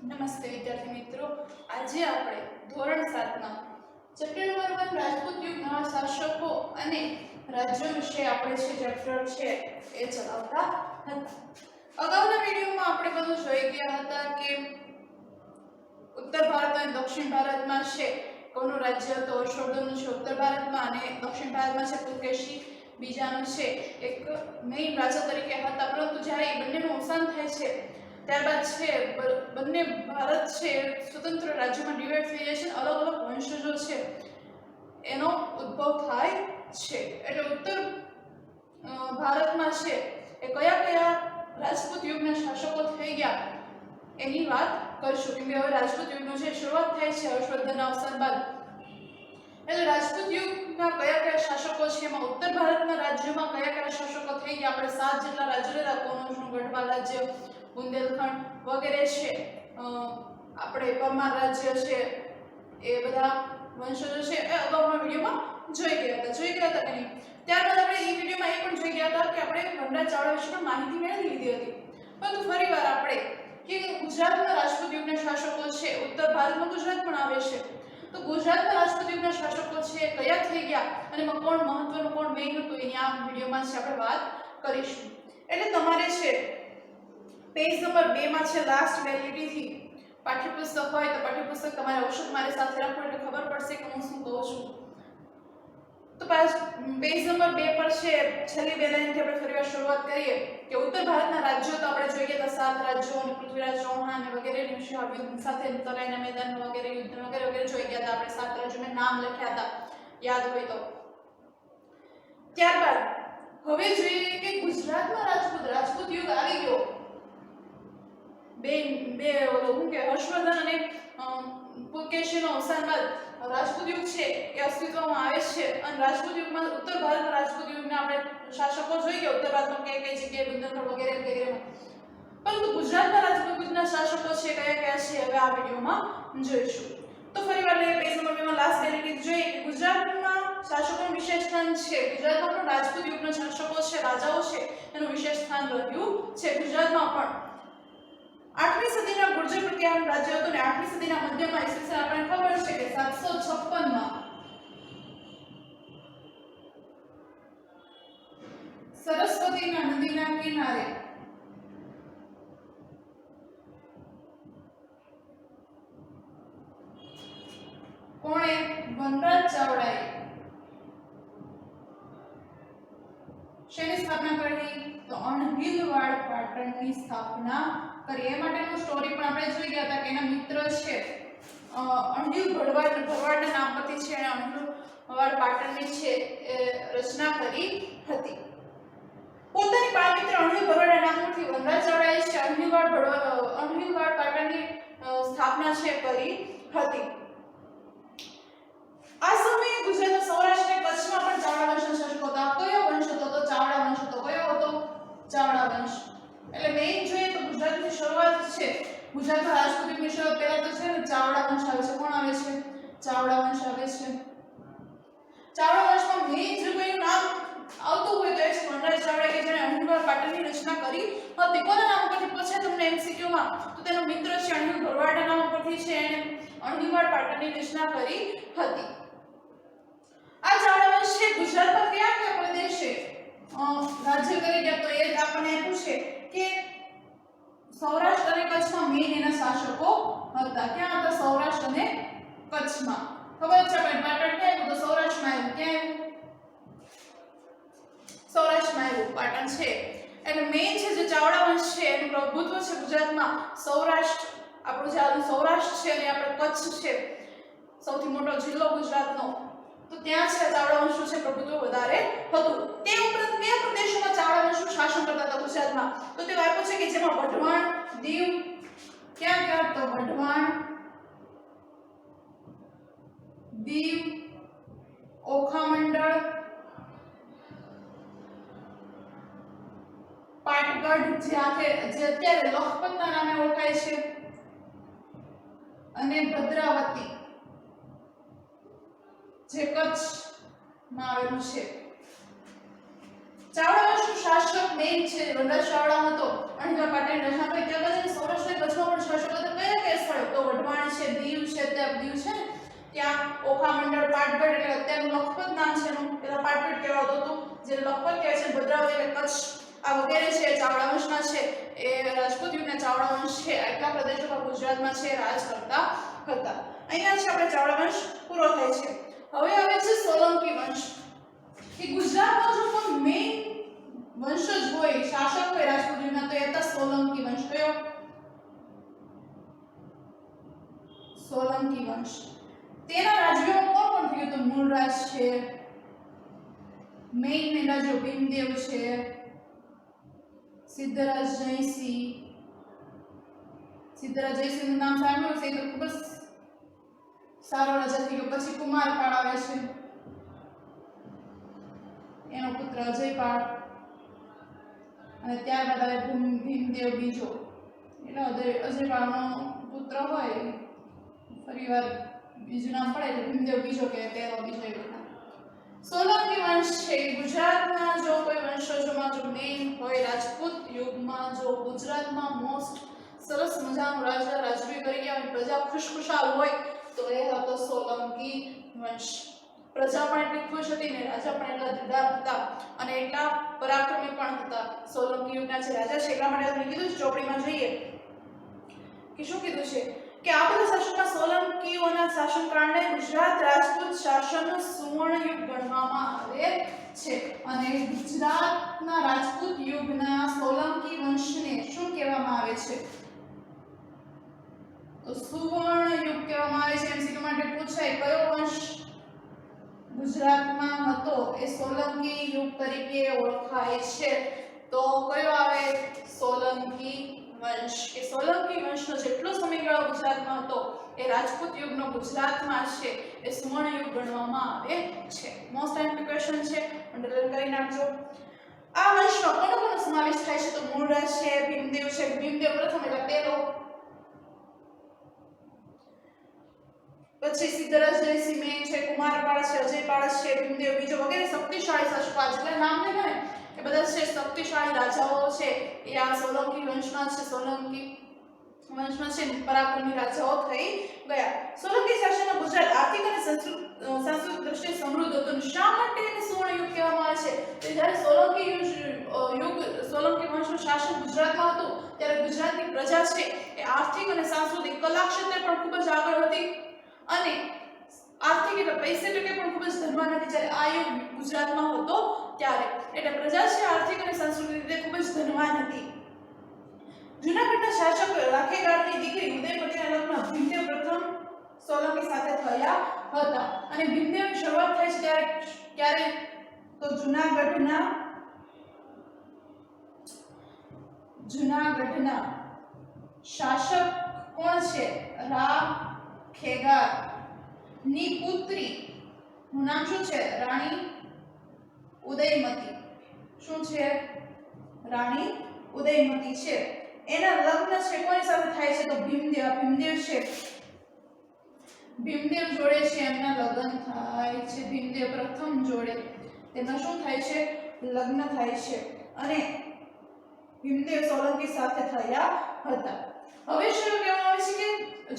નમસ્તે વિદ્યાર્થી મિત્રો, આજે આપણે ધોરણ 7 ના ચેપ્ટર નંબર 1 રાજપૂત યુગના શાસકો અને રાજ્યો વિશે આપણે જે ચેપ્ટર છે એ ચલાવતા હતા. અગાઉના વિડિયોમાં આપણે બધું જોઈ ગયા હતા કે ઉત્તર ભારત અને દક્ષિણ ભારતમાં છે કોનું રાજ્ય તો હર્ષવર્ધનનું છે ઉત્તર ભારતમાં, અને દક્ષિણ ભારતમાં છે પુલકેશી બીજાનું છે એક મેઇન રાજા તરીકે હતા. પરંતુ જ્યારે એ બંનેનું અવસાન થાય છે ત્યારબાદ છે બંને ભારત છે સ્વતંત્ર રાજ્યોમાં ડિવાઈડ થઈ જાય છે, અલગ અલગ વંશજો છે એનો ઉદ્ભવ થાય છે. એટલે ઉત્તર ભારતમાં છે એ કયા કયા રાજપૂત યુગના શાસકો થઈ ગયા એની વાત કરશું, કેમ કે હવે રાજપૂત યુગનો છે શરૂઆત થાય છે હર્ષવર્ધનના અવસાન બાદ. એટલે રાજપૂત યુગના કયા કયા શાસકો છે એમાં ઉત્તર ભારતના રાજ્યોમાં કયા કયા શાસકો થઈ ગયા, આપણે 7 જેટલા રાજ્યો લીધા, કોનોજનું ગઢવાલ રાજ્ય, બુંદેલખંડ વગેરે છે, આપણે પરમાર રાજ્ય છે, એ બધા વંશજો છે એ અગાઉના વિડીયોમાં જોઈ ગયા હતા કે નહીં. ત્યારબાદ આપણે એ વિડીયોમાં એ પણ જોઈ ગયા હતા કે આપણે વનરાજ ચાવડા વિશે પણ માહિતી મેળવી લીધી હતી. પરંતુ ફરીવાર આપણે કે ગુજરાતના રાજપૂત યુગના શાસકો છે, ઉત્તર ભારતમાં ગુજરાત પણ આવે છે, તો ગુજરાતના રાજપૂત યુગના શાસકો છે કયા થઈ ગયા અને એમાં કોણ મહત્વનું કોણ મેઇન હતું એની આ વિડીયોમાં છે આપણે વાત કરીશું. એટલે તમારે છે પેજ નંબર 2 માં છે લાસ્ટ વેલિડિટી પાઠ્યપુસ્તક હોય તો પાઠ્યપુસ્તક તમારે અવશ્ય મારી સાથે રાખવું એટલે ખબર પડશે કે હું શું કહું છું. તો પેજ નંબર 2 પર છે છેલ્લી બે લાઈનથી આપણે ફરીવાર શરૂઆત કરીએ કે ઉત્તર ભારતના રાજ્યો તો આપણે જોઈએ તો 7 રાજ્યો અને પૃથ્વીરાજ ચૌહાણ વગેરે વિશે યુદ્ધ સાથે તરાઈના મેદાન વગેરે યુદ્ધ વગેરે જોઈ ગયા હતા. આપણે 7 રાજ્યોના નામ લખ્યા હતા યાદ હોય તો. ત્યારબાદ હવે જોઈએ કે ગુજરાતમાં રાજપૂત યુગ આવી ગયો. બે હું કે હર્ષવર્ધન અને પુલકેશીનો અવસાન બાદ રાજપૂત યુગ છે એ અસ્તિત્વમાં આવે છે, અને રાજપૂત યુગમાં ઉત્તર ભારતના રાજપૂત યુગના આપણે શાસકો જોઈ ગયા ઉત્તર ભારતમાં કઈ કઈ જગ્યાએ બુંદેલખંડ વગેરે વગેરેમાં. પરંતુ ગુજરાતના રાજપૂત યુગના શાસકો છે કયા કયા છે હવે આ વિડીયોમાં જોઈશું. તો ફરીવાર લઈએ પેજ નંબર 2 માં લાસ્ટ વેલિડિટી જોઈએ કે ગુજરાતમાં શાસકોનું વિશેષ સ્થાન છે. ગુજરાતમાં પણ રાજપૂત યુગના શાસકો છે, રાજાઓ છે, એનું વિશેષ સ્થાન રહ્યું છે. ગુજરાતમાં પણ 8મી સદીના ગુર્જર પ્રત્યાયન રાજ્ય હતું ને 8મી સદીના મધ્યમાં ઈસવીસન આપણને ખબર છે કે 756 માં સરસ્વતીના નદીના કિનારે કોણે વનરાજ ચાવડાએ શેની સ્થાપના કરી તો અણહિલવાડ પાટણની સ્થાપના કરી. એ માટેનો સ્ટોરી પણ આપણે જોઈ ગયા હતા કે એના મિત્ર છે અણહિલ ભરવાડના નામ પરથી છે અને અણહિલવાડ પાટણની છે એ રચના કરી હતી. પોતાની બાળ મિત્ર અણહિલ ભરવાડના નામ પરથી વનરાજ ચાવડાએ છે અણહિલવાડ પાટણની સ્થાપના છે કરી હતી. આ સમયે ગુજરાતના સૌરાષ્ટ્ર અને કચ્છમાં પણ ચાવડા વંશના શાસકો હતા. કયો વંશ હતો તો ચાવડા વંશ હતો. કયો હતો? ચાવડા વંશ. એટલે મેઇન જોઈએ તો ગુજરાતની શરૂઆત છે ગુજરાતના રાજપૂત યુગની શરૂઆત પહેલા તો છે ને ચાવડા વંશ આવે છે. કોણ આવે છે? ચાવડા વંશ આવે છે. ચાવડા વંશમાં મેઇન જે કોઈનું નામ આવતું હોય તો એ છે વનરાજ ચાવડા કે જેણે અણહિલવાડ પાટણની રચના કરી હતી. કોના નામ પરથી પૂછે તમને MCQ માં તો તેનો મિત્ર છે અણહિલ ભરવાડના નામ પરથી છે એને અણહિલવાડ પાટણની રચના કરી હતી. આ ચાવડા વંશ છે ગુજરાતમાં કયા કયા પ્રદેશે રાજ્ય કરી ગયા તો એ જ આપણને પૂછે કે સૌરાષ્ટ્ર અને કચ્છમાં મેઇન એના શાસકો હતા. ક્યાં હતા? સૌરાષ્ટ્ર અને કચ્છમાં. ખબર છે આપણે પાટણ ક્યાં આવ્યું તો સૌરાષ્ટ્રમાં આવ્યું. ક્યાં આવ્યું? સૌરાષ્ટ્રમાં આવ્યું પાટણ છે. એટલે મેઇન છે જે ચાવડા વંશ છે એનું પ્રભુત્વ છે ગુજરાતમાં સૌરાષ્ટ્ર, આપણું જે આજનું સૌરાષ્ટ્ર છે અને આપણે કચ્છ છે સૌથી મોટો જિલ્લો ગુજરાતનો, તો ત્યાં છે ચાવડા વંશનું છે પ્રભુત્વ વધારે હતું. તે ઉપરાંત કયા પ્રદેશોમાં ચાવડા વંશનું શાસન કરતા હતા ગુજરાતમાં તો તે આપ્યું છે કે જેમાં વઢવાણ, દીવ, ક્યાં ક્યાં તો વઢવાણ, દીવ, ઓખામંડળ, પાટગઢ જે અત્યારે લખપતના નામે ઓળખાય છે, અને ભદ્રાવતી જે કચ્છમાં આવેલું છે. ચાવડા વંશનો શાસક મેઇન છે વનરાજ ચાવડા હતો. અણહિલવાડ પાટણની રચના કરી. ત્યારબાદ એને સૌરાષ્ટ્ર કચ્છમાં પણ શાસક હતા. કયા કયા સ્થળે? તો વઢવાણ છે, દીવ છે, દીવ છે ને ત્યાં ઓખા મંડળ, પાટગઢ એટલે અત્યારનું લખપત નામ છે એનું, પેલા પાટગઢ કહેવાતું હતું, જે લખપત કહે છે, ભદ્રાવતી એટલે કચ્છ, આ વગેરે છે ચાવડા વંશના છે. એ રાજપૂત યુગના ચાવડા વંશ છે. આટલા પ્રદેશો પર ગુજરાતમાં છે રાજ કરતા હતા. અહીંયા છે આપણે ચાવડા વંશ પૂરો થાય છે. હવે આવે છે સોલંકી વંશ. કે ગુજરાતનો જો કોઈ મેઇન વંશજ હોય, શાસક હોય રાજપૂત યુગના, તો એ હતા સોલંકી વંશ. કયો? સોલંકી વંશ. તેના રાજ્યોમાં કોણ કોણ થયું? તો મૂળરાજ છે, મેઇન રાજ્યો ભીમદેવ છે, સિદ્ધરાજ જયસિંહ. સિદ્ધરાજ જયસિંહનું નામ સાંભળ્યું છે, તો ખૂબ જ સારો રાજા થઈ ગયો. પછી કુમારપાળ આવે છે, એનો પુત્ર અજયપાળ, અને ત્યારબાદ આવે ભીમદેવ બીજો. એટલે અજયપાળનો પુત્ર હોય, ફરીવાર બીજું નામ પડે એટલે ભીમદેવ બીજો કે પહેલો બીજો એ બધા. સોલંકી વંશ છે ગુજરાતના જો કોઈ વંશજોમાં જો મેઇન હોય રાજપૂત યુગમાં, જો ગુજરાતમાં મોસ્ટ સરસ મજાનું રાજા રાજવી કરી ગયા હોય, પ્રજા ખુશખુશાલ હોય, તો એ હતો સોલંકી વંશ. પ્રજા પણ એટલી ખુશ હતી ને રાજા પણ એટલા દિલદાર હતા અને એટલા પરાક્રમી પણ હતા. સોલંકી યુગના જે રાજા છે એટલા માટે આપણે કીધું ચોપડીમાં જોઈએ કે શું કીધું છે કે આ બધા શાસકોમાં સોલંકીઓના શાસનકાળને ગુજરાત રાજપૂત શાસનનો સુવર્ણ યુગ ગણવામાં આવે છે. અને ગુજરાતના રાજપૂત યુગના સોલંકી વંશને શું કહેવામાં આવે છે? તો સુવર્ણ યુગ કહેવામાં આવે છે. એમસીક્યુ માટે પૂછાય કયો વંશ ગુજરાતમાં હતો એ સોલંકી યુગ તરીકે ઓળખાય છે? તો કયો આવે? સોલંકી વંશ. કે સોલંકી વંશનો જેટલો સમયગાળો ગુજરાતમાં હતો એ રાજપૂત યુગનો ગુજરાતમાં છે એ સુવર્ણ યુગ ગણવામાં આવે છે. મોસ્ટ ટાઈમ ક્વેશ્ચન છે, અંડરલાઈન કરી નાખજો. આ વંશનો કોનો સમાવેશ થાય છે? તો મૂળરાજ છે, ભીમદેવ છે. ભીમદેવ પ્રથમ એટલે પહેલો, પછી સિદ્ધરાજ જયસિંહ મેઇન છે, કુમારપાળ છે, અજયપાળ છે, ભીમદેવ બીજો વગેરે શક્તિશાળી શાસકો. આ જેટલા નામ લીધા ને એ બધા છે શક્તિશાળી રાજાઓ છે એ આ સોલંકી વંશના છે. સોલંકી વંશના છે પરાક્રમી રાજાઓ થઈ ગયા. સોલંકી શાસનનો ગુજરાત આર્થિક અને સાંસ્કૃતિક દ્રષ્ટિએ સમૃદ્ધ હતું. શા માટે એને સુવર્ણ યુગ કહેવામાં આવે છે? તો જ્યારે સોલંકી વંશનું શાસન ગુજરાતમાં હતું ત્યારે ગુજરાતની પ્રજા છે એ આર્થિક અને સાંસ્કૃતિક કલા ક્ષેત્રે પણ ખૂબ જ આગળ હતી અને આર્થિક એટલે પૈસે ટકે પણ ખૂબ જ ધનવાન હતી જ્યારે આ યુગ ગુજરાતમાં હતો ત્યારે. એટલે પ્રજા છે આર્થિક અને સાંસ્કૃતિક રીતે ખૂબ જ ધનવાન હતી. જૂનાગઢના શાસક રાખેગાળની દીકરી ઉદયમતીના લગ્ન ભીમદેવ પ્રથમ સોલંકી સાથે થયા હતા. અને ભીમદેવની શરૂઆત થાય છે ત્યારે ક્યારે? તો જૂનાગઢના શાસક કોણ છે? રાખેગાળ ની પુત્રી નું નામ શું છે? રાણી ઉદયમતી. શું છે? રાણી ઉદયમતી છે. એના લગ્ન છે કોની સાથે થાય છે? તો ભીમદેવ છે, ભીમદેવ જોડે છે એમના લગ્ન થાય છે. ભીમદેવ પ્રથમ જોડે તેમના શું થાય છે? લગ્ન થાય છે. અને ભીમદેવ સોલંકી સાથે થયા હતા. હવે શું કહેવામાં આવે છે કે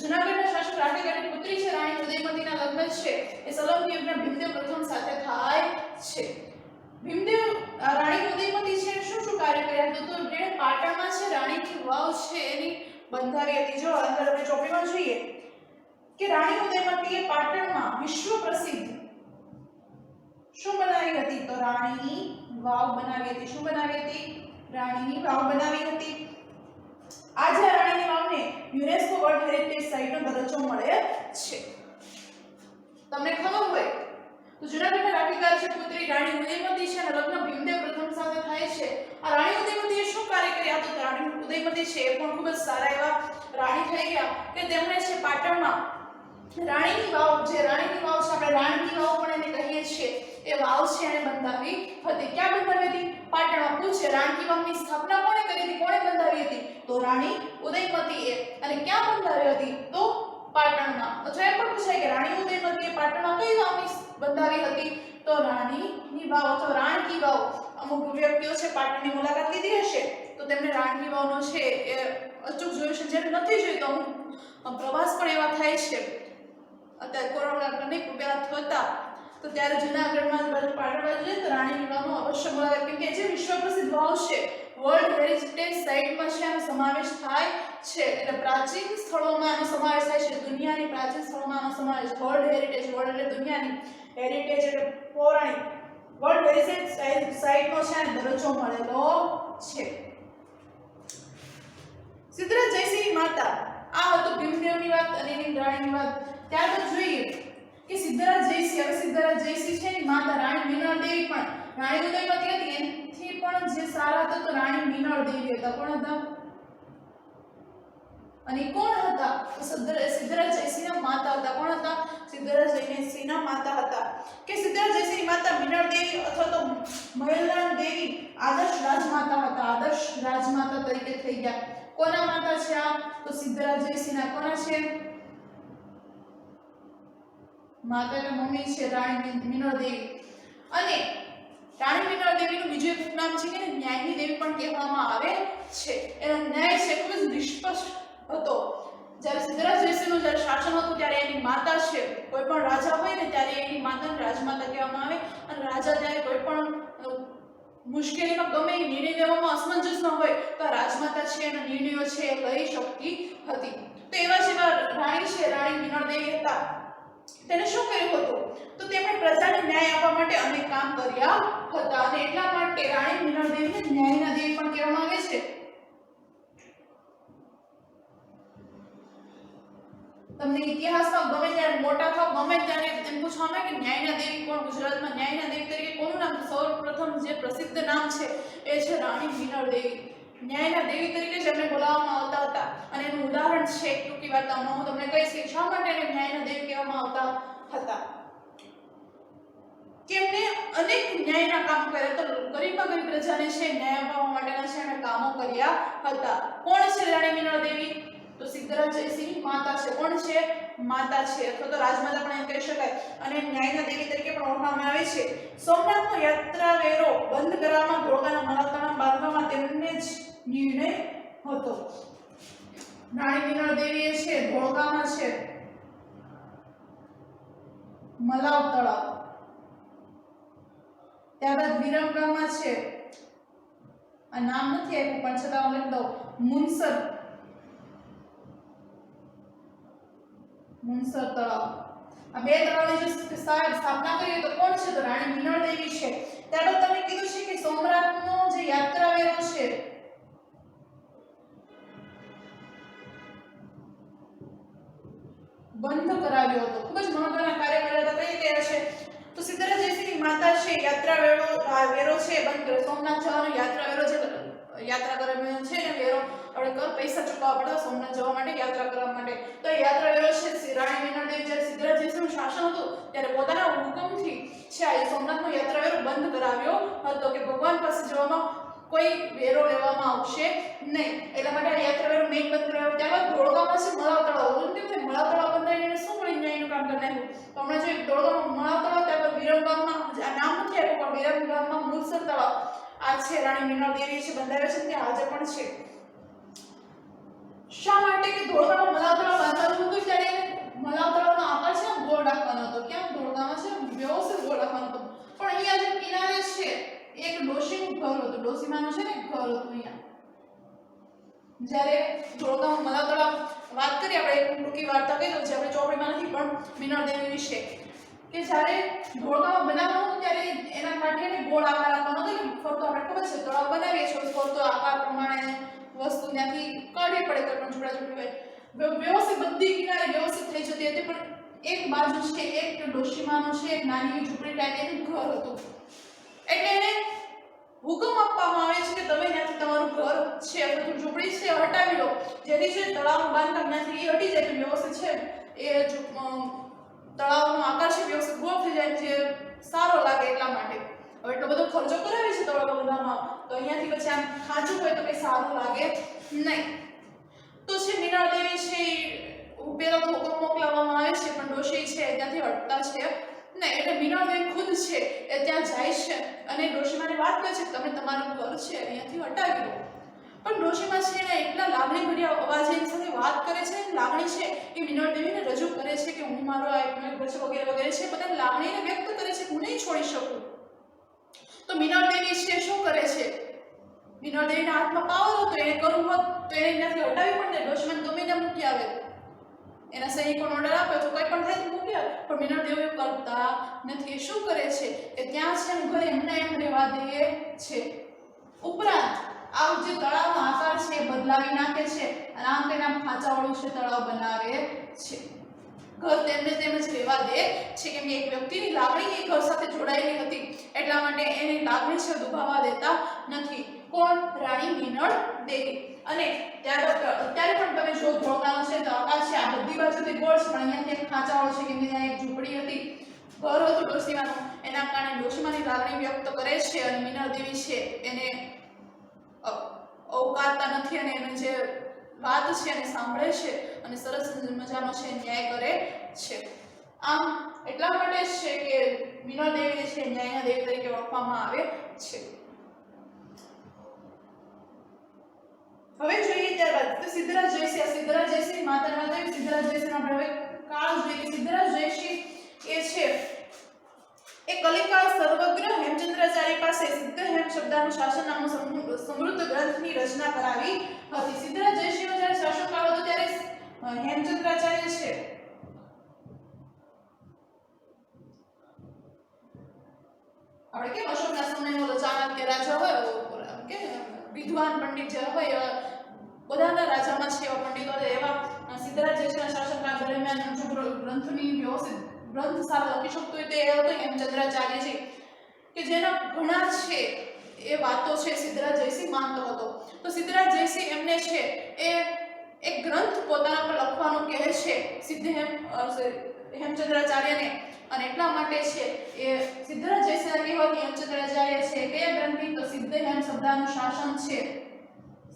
જૂનાગઢના શાસક રાખેગાળની પુત્રી છે રાણી ઉદયમતીના લગ્ન છે એ સોલંકી યુગના ભીમદેવ પ્રથમ સાથે થાય છે. ભીમદેવ રાણી ઉદયમતી છે શું શું કાર્ય કર્યા? તો જેણે પાટણમાં છે રાણીની વાવ છે એની બંધાવી હતી. જો અંદર આપણે ચોપડીમાં જોઈએ કે રાણી ઉદયમતીએ પાટણમાં વિશ્વ પ્રસિદ્ધ શું બનાવી હતી? તો રાણીની વાવ બનાવી હતી. શું બનાવી હતી? રાણીની વાવ બનાવી હતી. આજે રાણીની વાવને યુનેસ્કો વર્લ્ડ હેરિટેજ સાઇટનો દરજ્જો મળે છે. તમને ખબર હોય તો જૂનાગઢના રાખેગાળ છે પુત્રી રાણી ઉદયમતી છે અને લગ્ન ભીમદેવ પ્રથમ સાથે થાય છે. આ રાણી ઉદયમતીએ શું કાર્ય કર્યા? તો રાણી ઉદયમતી છે એ પણ ખૂબ જ સારા એવા રાણી થઈ ગયા કે તેમણે છે પાટણમાં રાણીની વાવ, જે રાણીની વાવ છે આપણે રાણીની વાવ પણ એને કહીએ છીએ, એ વાવ છે એને બંધાવી હતી. ક્યાં બંધાવી હતી? પાટણમાં. પૂછે રાણી વાવની સ્થાપના કોણે કરી હતી? કોણે બંધાવી હતી? તો રાણી ઉદયમતીએ. અને ક્યાં બંધાવી હતી? તો પાટણમાં. અથવા એ પણ પૂછાય કે રાણી ઉદયમતીએ પાટણમાં કઈ વાવની બંધાવી હતી? તો રાણીની વાવ અથવા રાણકી વાવ. અમુક વ્યક્તિઓ છે પાટણની મુલાકાત લીધી હશે તો તેમણે રાણીની વાવનો છે એ અચૂક જોયું છે. જેને નથી જોયું તો અમુક પ્રવાસ પણ એવા થાય છે અત્યારે કોરોના નહીં પહેલા થતા તો ત્યારે જૂનાગઢમાં બાજુ પાટણ બાજુ જાય તો રાણીની વાવનો અવશ્ય મુલાકાત, કેમ કે જે વિશ્વ પ્રસિદ્ધ વાવ છે વર્લ્ડ હેરિટેજ સાઇટમાં છે આનો સમાવેશ થાય છે. એટલે પ્રાચીન સ્થળોમાં આનો સમાવેશ થાય છે. દુનિયાની પ્રાચીન સ્થળોમાં આનો સમાવેશ. વર્લ્ડ હેરિટેજ, વર્લ્ડ એટલે દુનિયાની, હેરિટેજ એટલે પૌરાણિક, વર્લ્ડ હેરિટેજ સાઇટનો છે અને દરજ્જો મળેલો છે. સિદ્ધરાજ જયસિંહની માતા, આ હતું ભીમદેવની વાત અને એની રાણીની વાત. ત્યારબાદ જોઈએ કે સિદ્ધરાજ જયસિંહ, હવે સિદ્ધરાજ જયસિંહ છે એની માતા રાણી મીનળ દેવી, પણ રાણી ઉદયમતી હતી એનાથી પણ જે સારા હતા તો રાણી મીનળ દેવી હતા. કોણ હતા અને કોણ હતા? તો સિદ્ધરાજ જયસિંહના માતા હતા. કોણ હતા? સિદ્ધરાજ જયસિંહના માતા હતા. કે સિદ્ધરાજ જયસિંહની માતા મીનળ દેવી અથવા તો મહિલાણ દેવી આદર્શ રાજમાતા હતા. આદર્શ રાજમાતા તરીકે થઈ ગયા. કોના માતા છે આ? તો સિદ્ધરાજ જયસિંહના. કોના છે માતા? એટલે મમ્મી છે રાણી મીનળ દેવી. અને રાણી મીનળ દેવીનું બીજું એક નામ છે કે ન્યાયની દેવી પણ કહેવામાં આવે છે. એનો ન્યાય છે ખૂબ જ નિષ્પક્ષ હતો. જ્યારે સિદ્ધરાજ જયસિંહનું જ્યારે શાસન હતું ત્યારે એની માતા છે, કોઈ પણ રાજા હોય ને ત્યારે એની માતાને રાજમાતા કહેવામાં આવે. અને રાજા ત્યારે કોઈ પણ મુશ્કેલીમાં ગમે એ નિર્ણય લેવામાં અસમંજસ ન હોય તો રાજમાતા છે એના નિર્ણયો છે એ લઈ શકતી હતી. તો એવા જેવા રાણી છે રાણી મીનળ દેવી હતા, તેને શું કર્યું હતું? તો તેમણે પ્રજાને ન્યાય આપવા માટે અનેક કામ કર્યા હતા અને એટલા માટે રાણી મીનળ દેવીને ન્યાયના દેવી પણ કહેવામાં આવે છે. તમને ઇતિહાસમાં ગમે ત્યારે મોટા થાવ ગમે ત્યારે એમ પૂછવામાં આવે કે ન્યાયના દેવી કોણ? ગુજરાતમાં ન્યાયના દેવી તરીકે કોનું નામ? સૌપ્રથમ જે પ્રસિદ્ધ નામ છે એ છે રાણી મીનળ દેવી. ન્યાયના દેવી તરીકે જ એમને બોલાવવામાં આવતા હતા અને એનું ઉદાહરણ છે એક ટૂંકી વાર્તામાં હું તમને કહીશ કે શા માટે એને ન્યાયના દેવી કહેવામાં આવતા હતા. કે એમને અનેક ન્યાયના કામ કર્યા હતા. ગરીબમાં ગરીબ પ્રજાને છે ન્યાય અપાવવા માટેના છે એમણે કામો કર્યા હતા. કોણ છે રાણી મીનળ દેવી? તો સિદ્ધરાજ જયસિંહની માતા છે. કોણ છે? માતા છે અથવા તો રાજમાતા પણ એમ કહી શકાય. અને ન્યાયના દેવી તરીકે પણ ઓળખવામાં આવે છે. સોમનાથનો યાત્રા વેરો બંધ કરવામાં, ધોળકાના મળાતણા બાંધવામાં તેમને જ નિર્ણય હતો. રાણી મીનળ દેવી છે ધોળકામાં છે મલાવ તળાવ, ત્યારબાદ વિરમગામમાં છે, આ નામ નથી આપ્યું પણ છતાં હું લખી દઉં, મુનસર તળાવ. આ બે તળાવની જે સ્થાપના કરી તો કોણ છે? તો રાણી મીનળ દેવી છે. ત્યારબાદ તમે કીધું છે કે સોમનાથનો જે યાત્રા વેરો છે બંધ કરાવ્યો હતો. ખૂબ જ મહત્વના કાર્ય કર્યા હતા. કઈ કયા છે? તો સિદ્ધરાજ જયસિંહની માતા છે યાત્રા વેરો છે બંધ કર્યો. સોમનાથ જવાનો યાત્રા વેરો છે, યાત્રા કરવાનો છે ને વેરો આપણે પૈસા ચૂકવવા પડતા સોમનાથ જવા માટે, યાત્રા કરવા માટે. તો યાત્રા વેરો છે રાણી મીનળ દેવી જ્યારે સિદ્ધરાજ જયસિંહનું શાસન હતું ત્યારે પોતાના હુકમથી છે આ સોમનાથનો યાત્રા વેરો બંધ કરાવ્યો હતો કે ભગવાન પાસે જવામાં કોઈ વેરો લેવામાં આવશે નહીં. એટલા માટે આ યાત્રા વેરો મેઇન બંધ કરાવ્યો. ત્યારબાદ ધોળકામાં છે મળાવ તળાવ. મળાવ તળાવ બંધાઈને શું મળી ન્યાયનું કામ કરી નાખ્યું? તો હમણાં જે ધોળકામાં મળાવ તળાવ, ત્યારબાદ વિરમગામમાં આ નામ નથી આપ્યું પણ વિરમગામમાં મુનસર તળાવ આ છે રાણી મીનળ દેવી છે બંધાવ્યો છે ત્યાં આજે પણ છે. શા માટે? કે ધોળકામાં મળાવ તળાવ બાંધવાનું હતું ત્યારે મળાવ તળાવનો આકાર છે ગોળ રાખવાનો હતો. ક્યાં? ધોળકામાં છે વ્યવસ્થિત ગોળ રાખવાનો હતો. પણ અહીંયા જે કિનારે છે એક ડોશીનું ઘર હતું, ડોશીમાનું છે ને ઘર હતું અહીંયા. જ્યારે ધોળકામાં મળાવ તળાવ વાત કરી આપણે એક ટૂંકી વાર્તા કહી દઉં જે આપણે ચોપડીમાં નથી પણ મીનળ દેવી વિશે, કે જ્યારે ધોળકામાં બનાવવાનું હતું ત્યારે એના કાંઠે ગોળ આકાર આપવાનો હતો. ફરતો આપણે ખબર છે તળાવ બનાવીએ છીએ ફરતો આકાર પ્રમાણે વસ્તુ ત્યાંથી કાઢવી પડે કોઈ પણ જોડાજોડી હોય વ્યવસ્થિત બધી કિનારે વ્યવસ્થિત થઈ જતી હતી. પણ એક બાજુ છે એક ડોશીમાનું છે એક નાની ઝૂંપડી ટાઈપ એનું ઘર હતું. એટલે એને હુકમ આપવામાં આવે છે કે તમે ત્યાંથી તમારું ઘર છે અથવા તો ઝૂંપડી છે હટાવી લો, જેથી છે તળાવનું બાંધકામ ત્યાંથી હટી જાય તો વ્યવસ્થિત છે એ તળાવનો આકાર છે વ્યવસ્થિત ગોળ થઈ જાય જે સારો લાગે એટલા માટે. હવે એટલો બધો ખર્ચો કરાવે છે તળાવ બનાવવામાં તો અહીંયાથી પછી આમ ખાંચું હોય તો કંઈ સારું લાગે નહીં. તો છે મીનળ દેવી છે પેલા તો હુકમ મોકલાવવામાં આવે છે પણ ડોશી છે ત્યાંથી હટતા છે નહીં, એટલે મીનળદેવી ખુદ છે એ ત્યાં જાય છે અને ડોશીમાને વાત કરે છે કે તમે તમારું ઘર છે અહીંયાથી હટાવી દો. પણ ડોશીમા છે એને એટલા લાગણીભર્યા અવાજે એની સાથે વાત કરે છે, લાગણી છે એ મીનળદેવીને રજૂ કરે છે કે હું મારો આ એકનો એક છે વગેરે વગેરે છે, પોતાની લાગણીને વ્યક્ત કરે છે, હું નહીં છોડી શકું. તો મીનળદેવી છે શું કરે છે, મીનળદેવીના હાથમાં પાવર હતો, એને કરવું હોત તો એને ત્યાંથી હટાવી પણ દે, ડોશીમાને ગમે ત્યાં મૂકી આવે, એના સૈનિકોનો ઓર્ડર આપે તો કંઈ પણ થાય તો મૂકી આવે. પણ મીનળદેવી કરતા નથી. એ શું કરે છે કે ત્યાં છે ઘરે એમને એમ રહેવા દે છે. ઉપરાંત આ જે તળાવનો આકાર છે એ બદલાવી નાખે છે અને આમ તેમ ખાંચાવાળું છે તળાવ બનાવે છે. ઘર તેમને તેમ જ રહેવા દે છે કેમ કે એક વ્યક્તિની લાગણી એ ઘર સાથે જોડાયેલી હતી, એટલા માટે એની લાગણી છે દુભાવવા દેતા નથી. કોણ? રાણી મીનળદેવી. અને અત્યારે પણ તમે જો ધોળકાનો છે તો આકાશ છે, આ બધી બાજુથી ગોળ છે પણ અહીંયાથી એક ખાંચાવાળો છે કેમ કે ત્યાં એક ઝૂંપડી હતી, ઘર હતું ડોશીમાનું, એના કારણે ડોશીમાની લાગણી વ્યક્ત કરે છે અને મીનળદેવી છે એને અવકારતા નથી અને એને જે વાત છે એને સાંભળે છે અને સરસ મજાનો છે ન્યાય કરે છે. આમ એટલા માટે છે કે મીનળદેવી છે ન્યાયના દેવી તરીકે ઓળખવામાં આવે છે. હવે જોઈએ ત્યારબાદ સિદ્ધરાજ જયસિંહ. સિદ્ધરાજ જયસિંહ માતાના વાત સિદ્ધરાજ જયસિંહ આપણે હવે કાળ જોઈએ. સિદ્ધરાજ જયસિંહ એ છે એ કલિકાળ સર્વજ્ઞ હેમચંદ્રાચાર્ય પાસે સિદ્ધહેમ શબ્દાનું શાસન નામનો સમૃદ્ધ ગ્રંથની રચના કરાવી હતી. સિદ્ધરાજ જયસિંહનો જ્યારે શાસનકાળ હતો ત્યારે હેમચંદ્રાચાર્ય છે આપણે કેમ અશોકના સમયમાં ચાણક્ય રાજા હોય કે વિદ્વાન પંડિત જે હોય બધાના રાજામાં છે એવા પંડિતો એવા સિદ્ધરાજ જયસિંહના શાસનકાળ દરમિયાન જો ગ્રંથની વ્યવસ્થિત ગ્રંથ સારા લખી શકતો હોય તો એ હતો હેમચંદ્રાચાર્યજી, કે જેના ઘણા છે એ વાતો છે સિદ્ધરાજ જયસિંહ માનતો હતો. તો સિદ્ધરાજ જયસિંહ એમને છે એ એક ગ્રંથ પોતાના પર લખવાનું કહે છે હેમચંદ્રાચાર્યને, અને એટલા માટે છે એ સિદ્ધરાજ જયસિંહના કહેવાથી હેમચંદ્રાચાર્ય છે કયા ગ્રંથની? તો સિદ્ધહેમ શબ્દાનું શાસન છે.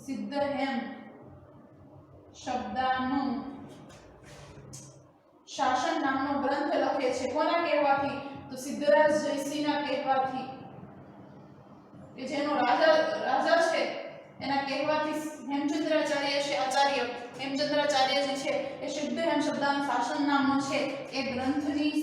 સિદ્ધહેમ શબ્દાનું શાસન નામનો ગ્રંથ લખે છે. કોના કહેવાથી? તો સિદ્ધરાજ જયસિંહના કહેવાથી, કે જેનો રાજા છે એના કહેવાથી હેમચંદ્રાચાર્ય છે આચાર્ય હેમચંદ્રાચાર્યજી છે એ સિદ્ધહેમ શબ્દાનું શાસન નામનો છે એ ગ્રંથની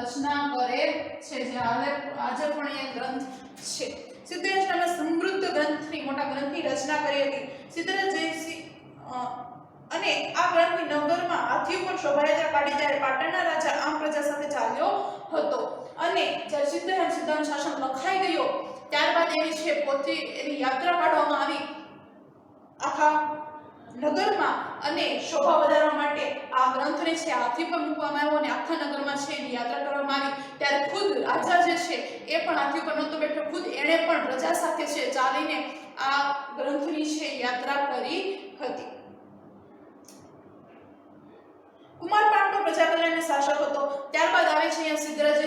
રચના કરે છે, જે આજે પણ એ ગ્રંથ છે. સિદ્ધહેમ નામના સમૃદ્ધ ગ્રંથની મોટા ગ્રંથની રચના કરી હતી સિદ્ધરાજ જયસિંહ. અને આ ગ્રંથની નગરમાં હાથી ઉપર શોભાયાત્રા કાઢી ત્યારે પાટણના રાજા આમ પ્રજા સાથે ચાલ્યો હતો. અને જ્યારે સિદ્ધહેમ શબ્દાનું શાસન લખાઈ ગયો ત્યારબાદ એની છે પોતે એની યાત્રા કાઢવામાં આવી આખા નગરમાં, અને શોભા વધારવા માટે આ ગ્રંથને છે હાથી પર મૂકવામાં આવ્યો અને આખા નગરમાં છે એની યાત્રા કરવામાં આવી. ત્યારે ખુદ રાજા જે છે એ પણ હાથી પર નહોતો બેઠો, ખુદ એણે પણ પ્રજા સાથે છે ચાલીને આ ગ્રંથની છે યાત્રા કરી હતી. કુમારપાળ પણ પ્રજા કલ્યાણનો શાસક હતો. ત્યારબાદ આવે છે અહીંયા સિદ્ધરાજ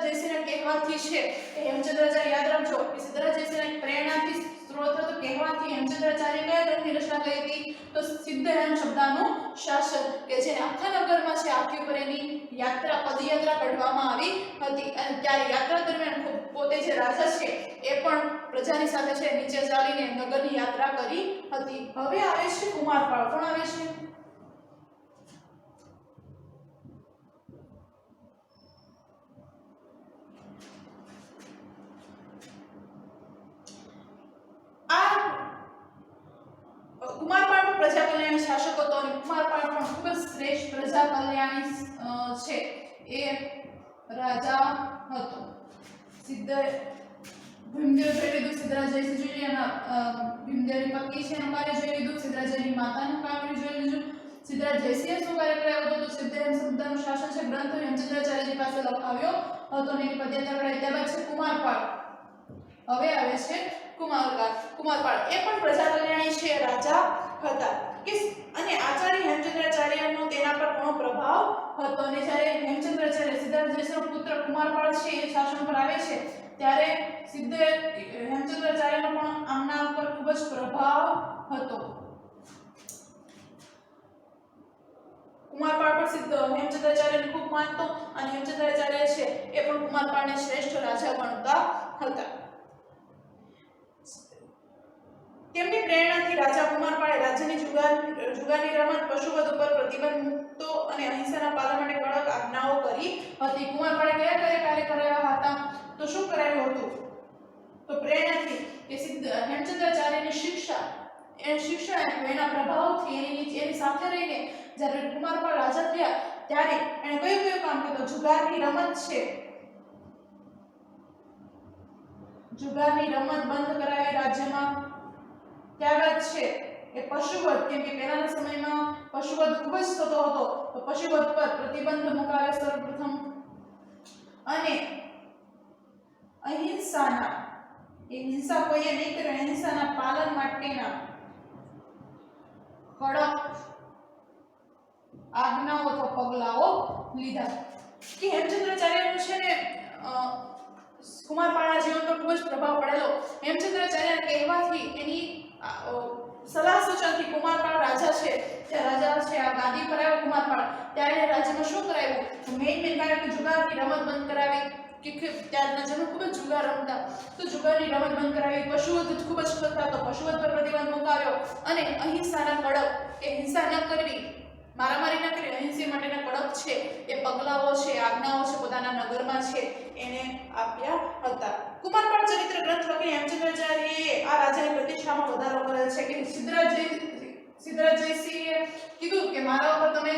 જયસિંહના કહેવાથી છે હેમચંદ્રાચાર્ય. યાદ રાખજો કે સિદ્ધરાજ જયસિંહના પ્રેરણાથી સ્ત્રોત તો કહેવાથી હેમચંદ્રાચાર્ય કયા ગ્રંથની રચના કરી હતી? તો સિદ્ધહેમ શબ્દાનું શાસન, કે જે આખા નગરમાં છે હાથી ઉપર એની યાત્રા પદયાત્રા કાઢવામાં આવી હતી. અને ત્યારે યાત્રા દરમિયાન પોતે જે રાજા છે એ પણ પ્રજાની સાથે છે નીચે ચાલીને નગરની યાત્રા કરી હતી. હવે આવે છે કુમારપાળ. કોણ આવે છે? કુમારપાળ પણ પ્રજા કલ્યાણી શાસક હતો અને કુમારપાળ પણ ખૂબ જ શ્રેષ્ઠ પ્રજા કલ્યાણી છે એ રાજા હતો. ભીમદેવ જોઈ લીધું, સિદ્ધરાજ જયસિંહ જોઈ લીધું, ભીમદેવની પત્ની છે એનું કાર્ય જોઈ લીધું, સિદ્ધરાજની માતાનું કાર્ય જોઈ લીધું. સિદ્ધરાજ જયસિંહે શું કાર્ય કરાવ્યો હતો? તો સિદ્ધહેમ શબ્દનું શાસન છે ગ્રંથ હેમચંદ્રાચાર્યજી પાસે લખાવ્યો હતો અને એની પદયાત્રા કરાવી. ત્યારબાદ છે કુમારપાળ. હવે આવે છે કુમારપાળ. એ પણ પ્રજા કલ્યાણી છે રાજા હતા. અને આચાર્ય હેમચંદ્રાચાર્યનો તેના પર ઘણો પ્રભાવ હતો. અને જ્યારે હેમચંદ્રાચાર્ય સિદ્ધરાજ જયસિંહનો પુત્ર કુમારપાળ છે એ શાસન પર આવે છે ત્યારે હેમચંદ્રાચાર્યનો પણ આમના પર ખૂબ જ પ્રભાવ હતો. કુમારપાળ પર હેમચંદ્રાચાર્યને ખૂબ માનતો અને હેમચંદ્રાચાર્ય છે એ પણ કુમારપાળને શ્રેષ્ઠ રાજા ગણતા હતા. તેમની પ્રેરણાથી રાજા કુમારપાળે રાજ્યની જુગારની રમત, પશુવધ ઉપર પ્રતિબંધ મૂકતો અને અહિંસાના પાલન માટે કડક આજ્ઞાઓ કરી હતી. કુમારપાળે કયા કયા કાર્ય કરાવ્યા હતા? તો શું કરાવ્યું હતું? તો પ્રેરણાથી કે હેમચંદ્રાચાર્યની શિક્ષા એના પ્રભાવથી એની સાથે રહીને જ્યારે કુમારપાળ રાજા થયા ત્યારે એણે કયું કામ કર્યું? તો જુગારની રમત છે, જુગારની રમત બંધ કરાવી રાજ્યમાં. ત્યારબાદ છે એ પશુવધ, કેમ કે પહેલાના સમયમાં પશુવધ ખૂબ જ થતો હતો, તો પશુવધ પર પ્રતિબંધ મુકાવ્યો સર્વપ્રથમ. અને અહિંસાના, એ હિંસા કોઈએ નહીં કરે, અહિંસાના પાલન માટેના કડક આજ્ઞાઓ તો પગલાઓ લીધા. કે હેમચંદ્રાચાર્યનું છે ને કુમારપાળના જીવન પર ખૂબ જ પ્રભાવ પડેલો. હેમચંદ્રાચાર્યના કહેવાથી, એની સલાહ સૂચનથી કુમારપાળ રાજા છે, જે રાજા છે આ ગાદી પર આવ્યો કુમારપાળ, ત્યારે રાજ્યમાં શું કરાવ્યું? મેઇન કાર્ય કે જુગારની રમત બંધ કરાવી, કે ત્યારના જનો ખૂબ જ જુગાર રમતા, તો જુગારની રમત બંધ કરાવી. પશુવધ ખૂબ જ કરતા, તો પશુવધ પર પ્રતિબંધ મુકાવ્યો. અને અહિંસાના કડક, કે હિંસા ન કરવી, મારામારી ન કરવી, અહિંસા માટેના કડક છે એ પગલાઓ છે, આજ્ઞાઓ છે, પોતાના નગરમાં છે એને આપ્યા હતા. કુમારપાળ ચરિત્ર ગ્રંથ લખીને હેમચંદ્રાચાર્યએ આ રાજાની પ્રતિષ્ઠામાં વધારો કરેલ છે. કે સિદ્ધરાજ જયસિંહે કીધું કે મારા ઉપર તમે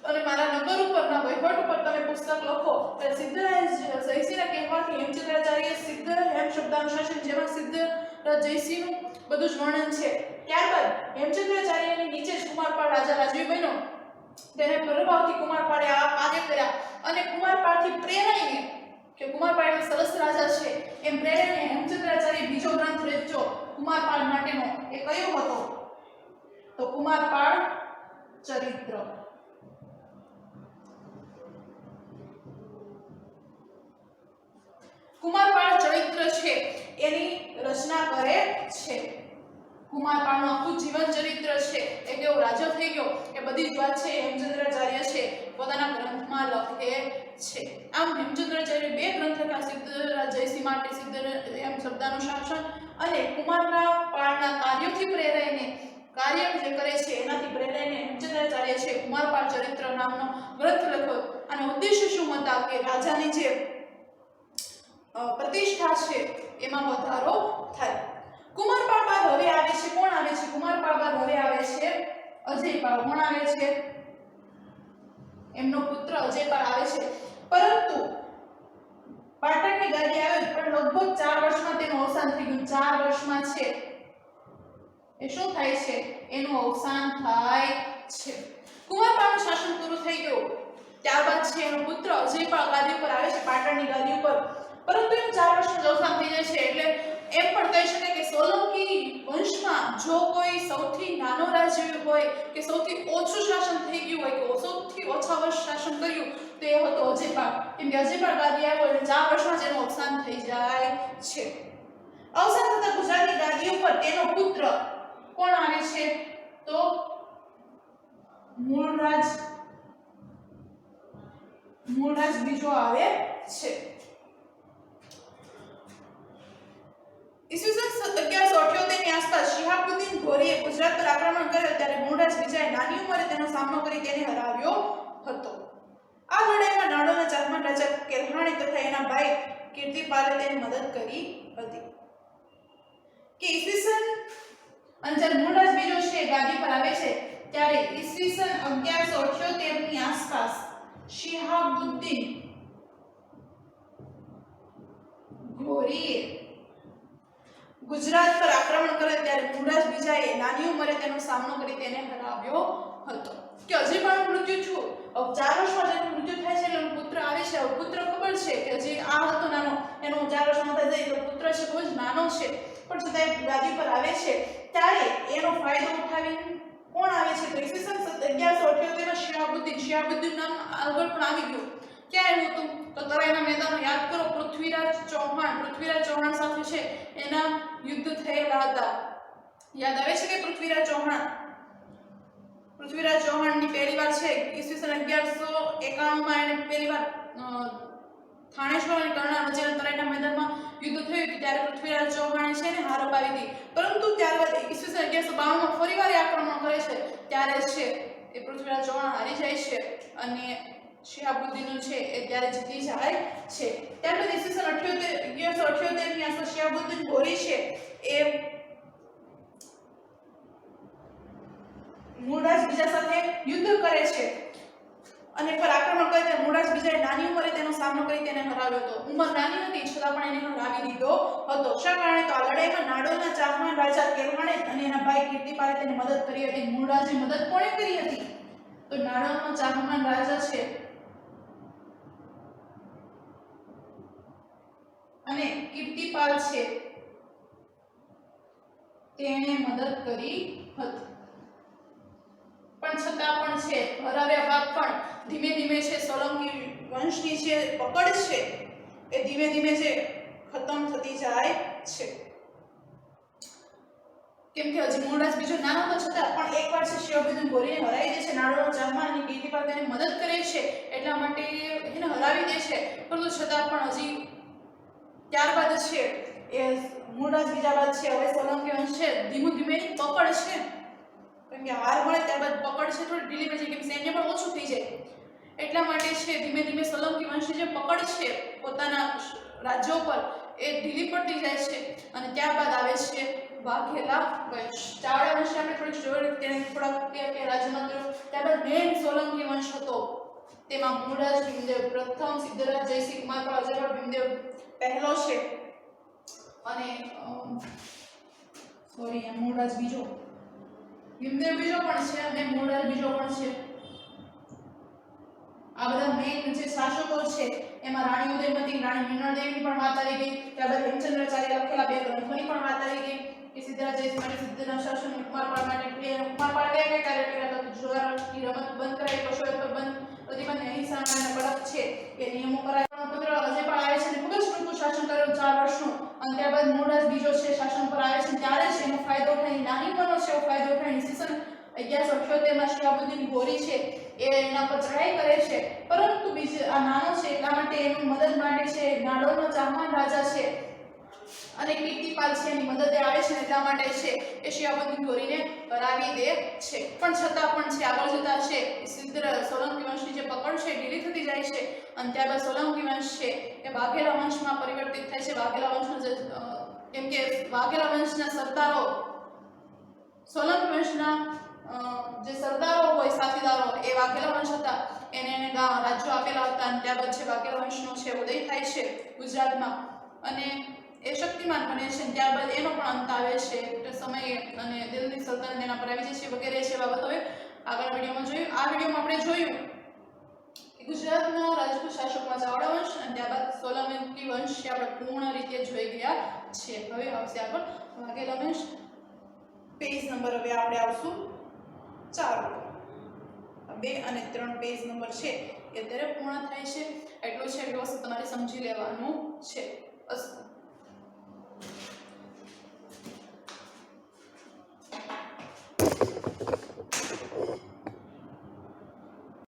અને મારા નગર ઉપરના વહીવટ ઉપર તમે પુસ્તક લખો. ત્યારે સિદ્ધરાજ જયસિંહના કહેવાથી હેમચંદ્રાચાર્યએ સિદ્ધ હેમ શબ્દાનુશાસન, જેમાં સિદ્ધરાજ જયસિંહનું બધું જ વર્ણન છે. ત્યારબાદ હેમચંદ્રાચાર્યની નીચે જ કુમારપાળ રાજા રાજવી બન્યો. તેને પ્રભાવથી કુમારપાળે આ કાર્ય કર્યા અને કુમારપાળથી પ્રેરાઈને, કે કુમારપાળ સરસ રાજા છે એમ પ્રેરાઈને હેમચંદ્રાચાર્ય બીજો ગ્રંથ રચ્યો કુમારપાળ માટેનો. એ કયો હતો? તો કુમારપાળ ચરિત્ર. કુમારપાળ ચરિત્ર છે એની રચના કરે છે. કુમારપાળનું આખું જીવન ચરિત્ર છે, એ કેવો રાજા થઈ ગયો એ બધી જ વાત છે હેમચંદ્રાચાર્ય છે પોતાના ગ્રંથમાં લખે છે. આમ હેમચંદ્રાચાર્ય બે ગ્રંથ લખ્યા, સિદ્ધરાજ જયસિંહ માટે સિદ્ધ એમ શબ્દાનુશાસન અને કુમારપાળના કાર્યોથી પ્રેરાઈને, કાર્ય જે કરે છે એનાથી પ્રેરાઈને હેમચંદ્રાચાર્ય છે કુમારપાળ ચરિત્ર નામનો ગ્રંથ લખ્યો. અને ઉદ્દેશ્ય શું હતા? કે રાજાની જે પ્રતિષ્ઠા છે એમાં વધારો થાય. કુમારપાળ બાદ હવે આવે છે, કોણ આવે છે? કુમારપાળ બાદ હવે આવે છે અજયપાળ. કોણ આવે છે? એમનો પુત્ર અજયપાળ આવે છે. પરંતુ પાટણની ગાદી આવે પણ લગભગ 4 વર્ષમાં તેનું અવસાન થઈ ગયું. 4 વર્ષમાં છે એ શું થાય છે? એનું અવસાન થાય છે. કુમારપાળનું શાસન પૂરું થઈ ગયું. ત્યારબાદ છે એનો પુત્ર અજયપાળ ગાદી પર આવે છે, પાટણની ગાદી ઉપર. પરંતુ એનું 4 વર્ષનું અવસાન થઈ જાય છે. એટલે એમ પણ કહી શકાય કે સોલંકી વંશમાં જો કોઈ સૌથી નાનો રાજ્ય હોય, કે સૌથી ઓછું શાસન થઈ ગયું હોય, કે સૌથી ઓછા વર્ષ શાસન કર્યું, તો એ હતો અજયપાળ. કેમ કે અજયપાળ ગાદી આવ્યો એટલે 4 વર્ષમાં જ એનું અવસાન થઈ જાય છે. અવસાન થતા ગુજરાતની ગાદી ઉપર તેનો પુત્ર કોણ આવે છે? તો મૂળરાજ બીજો આવે છે. ઈસવીસન 1178 ની આસપાસ શિહાબુદ્દીન ઘોરીએ ગુજરાત પર આક્રમણ કર્યું ત્યારે મૂળરાજ બીજાએ નાની ઉંમરે તેનો સામનો કરી તેને હરાવ્યો હતો. આ લડાઈમાં નાડોના ચાકમા રાજા કેલ્હાણી તથા એના ભાઈ કીર્તિપાલે તેની મદદ કરી હતી. કે ઈસવીસન અને જ્યારે મૂળરાજ બીજો છે ગાદી પર આવે છે ત્યારે ઈસવીસન 1178 ની આસપાસ શિહાબુદ્દીન ઘોરીએ ગુજરાત પર આક્રમણ કરે ત્યારે મૂળરાજ બીજાએ નાની ઉંમરે તેનો સામનો કરી તેને હરાવ્યો હતો. કે અજયપાળનું મૃત્યુ થયું, 4 વર્ષમાં જેનું મૃત્યુ થાય છે એટલે પુત્ર આવે છે. પુત્ર ખબર છે કે હજી આ હતો નાનો, એનો 4 વર્ષમાં થાય છે, તો પુત્ર છે બહુ જ નાનો છે, પણ છતાં ગાદી પર આવે છે ત્યારે એનો ફાયદો ઉઠાવીને કોણ આવે છે? તો ઈસવીસન 1178 માં શિહાબુદ્દીન નામ આગળ પણ આવી ગયું. ક્યાં આવ્યું હતું? તો તરાઈના મેદાનો યાદ કરો. પૃથ્વીરાજ ચૌહાણ સાથે છે એના યુદ્ધ થયેલા હતા. યાદ આવે છે કે પૃથ્વીરાજ પૃથ્વીરાજ ચૌહાણની પહેલી વાર છે ઈસવીસન 1191 માં એને પહેલી વાર થાણેશ્વર અને કર્ણા વચ્ચેના તરાઈના મેદાનમાં યુદ્ધ થયું હતું ત્યારે પૃથ્વીરાજ ચૌહાણે છે ને હાર અપાવી હતી, પરંતુ ત્યારબાદ ઈસવીસન 1192 માં ફરીવાર આક્રમણ કરે છે ત્યારે છે એ પૃથ્વીરાજ ચૌહાણ હારી જાય છે અને શિહાબુદ્દીન છે એ ત્યારે જીતી જાય છે. ત્યારબાદ ઈસવીસન 1178 ની આસપાસ શિહાબુદ્દીન ઘોરી છે એ મૂળરાજ બીજા સાથે યુદ્ધ કરે છે અને પર આક્રમણ કરે ત્યારે મૂળરાજ બીજાએ નાની ઉંમરે તેનો સામનો કરી તેને હરાવ્યો હતો. ઉંમર નાની હતી છતાં પણ એને હરાવી દીધો હતો. શા કારણે? તો આ લડાઈમાં નાડોના ચાહમાન રાજા કેલ્હાણે અને એના ભાઈ કીર્તિપાલે તેને મદદ કરી હતી. મૂળરાજે મદદ કોણે કરી હતી? તો નાડોનો ચાહમાન રાજા છે અને કીર્તિપાલ છે તેને મદદ કરી હતી. પણ છતાં પણ છે હરાવ્યા બાદ પણ ધીમે ધીમે છે સોલંકી વંશની જે પકડ છે એ ધીમે ધીમે છે ખતમ થતી જાય છે. કેમ કે હજી મૂળરાજ બીજો નાનો તો છતાં પણ એકવાર છે શિહાબુદ્દીન ઘોરીને હરાવી દે છે. નાડોનો ચાહમાન અને કીર્તિપાલ તેને મદદ કરે છે એટલા માટે એને હરાવી દે છે, પરંતુ છતાં પણ હજી ત્યારબાદ છે એ મૂળરાજ બીજા બાદ છે હવે સોલંકી વંશ છે ધીમે ધીમે પકડ છે, કેમ કે હાર મળે ત્યારબાદ પકડ છે થોડી ઢીલી પડી જાય, કેમ સૈન્ય પણ ઓછું થઈ જાય એટલા માટે છે ધીમે ધીમે સોલંકી વંશની જે પકડ છે પોતાના રાજ્યો પર એ ઢીલી પડતી જાય છે. અને ત્યારબાદ આવે છે વાઘેલા વંશ. ચાવડા વંશ આપણે થોડીક જોયું તેને થોડાક કે રાજ્યમાં કર્યો. ત્યારબાદ મેન સોલંકી વંશ હતો તેમાં મૂળરાજ ભીમદેવ પ્રથમ, સિદ્ધરાજ જયસિંહ કુમારપાળ, અજયપાળ ભીમદેવ પહેલો છે અને મૂળરાજ બીજો, ભીમદેવ બીજો પણ છે અને મૂળરાજ બીજો પણ છે. આ બધા મેઇન જે શાસકો છે એમાં રાણી ઉદયમતી, રાણી મિનળદેવીની પણ વાત આવી ગઈ. ત્યારબાદ હેમચંદ્રાચાર્ય લખેલા બે ગ્રંથોની પણ વાત આવી ગઈ કે સિદ્ધરાજ જયસિંહ માટે સિદ્ધરાજ શાસન, કુમારપાળ માટે કુમારપાળ કયા કાર્ય કર્યા હતા? જુગારની રમત બંધ કરાવી, પશુઓ પર પ્રતિબંધ, અહિંસા અને કડક છે એ નિયમો કરાયા. પુત્ર અજયપાળ આવે છે અને ખૂબ જ ટૂંકું શાસન કર્યું 4 વર્ષનું. અને ત્યારબાદ મૂળરાજ બીજો છે શાસન પર આવે છે ત્યારે છે એનો ફાયદો ઉઠાવી, નાની ઉંમરનો છે એવો ફાયદો ઉઠાવી ઈસવીસન 1178 માં શિહાબુદ્દીન ઘોરી છે એ એના પર ચઢાઈ કરે છે, પરંતુ બીજો આ નાનો છે એટલા માટે એની મદદ માટે છે નાડોનો ચાહમાન રાજા છે અને કીર્તિપાલ છે એની મદદે આવે છે એટલા માટે છે એ શિહાબુદ્દીન ઘોરીને હરાવી દે છે. પણ છતાં પણ છે આગળ જતા છે સોલંકી વંશની જે પકડ છે ઢીલી થતી જાય છે અને ત્યારબાદ સોલંકી વંશ છે એ વાઘેલા વંશમાં પરિવર્તિત થાય છે. વાઘેલા વંશનો જે કેમ કે વાઘેલા વંશના સરદારો સોલંકી વંશના જે સરદારો હોય સાથીદારો એ વાઘેલા વંશ હતા, એને રાજ્યો આપેલા હતા અને ત્યારબાદ છે વાઘેલા વંશનો છે ઉદય થાય છે ગુજરાતમાં અને એ શક્તિમાન બને છે. ત્યારબાદ એનો પણ અંત આવે છે સમયે અને દિલ્હી સલ્તનત એના પર આવી જાય છે વગેરે છે બાબતોએ આગળના વિડીયોમાં જોયું. આ વિડીયોમાં આપણે જોયું કે ગુજરાતના રાજપૂત શાસકોમાં ચાવડા વંશ અને ત્યારબાદ સોલંકી વંશ છે આપણે પૂર્ણ રીતે જોઈ ગયા છે. હવે આવશે આગળ વાઘેલા વંશ. પેજ નંબર હવે આપણે આવશું 4, 2 અને 3 પેજ નંબર છે એ અત્યારે પૂર્ણ થાય છે. એટલું છે વ્યવસ્થિત તમારે સમજી લેવાનું છે. અસ્તુ.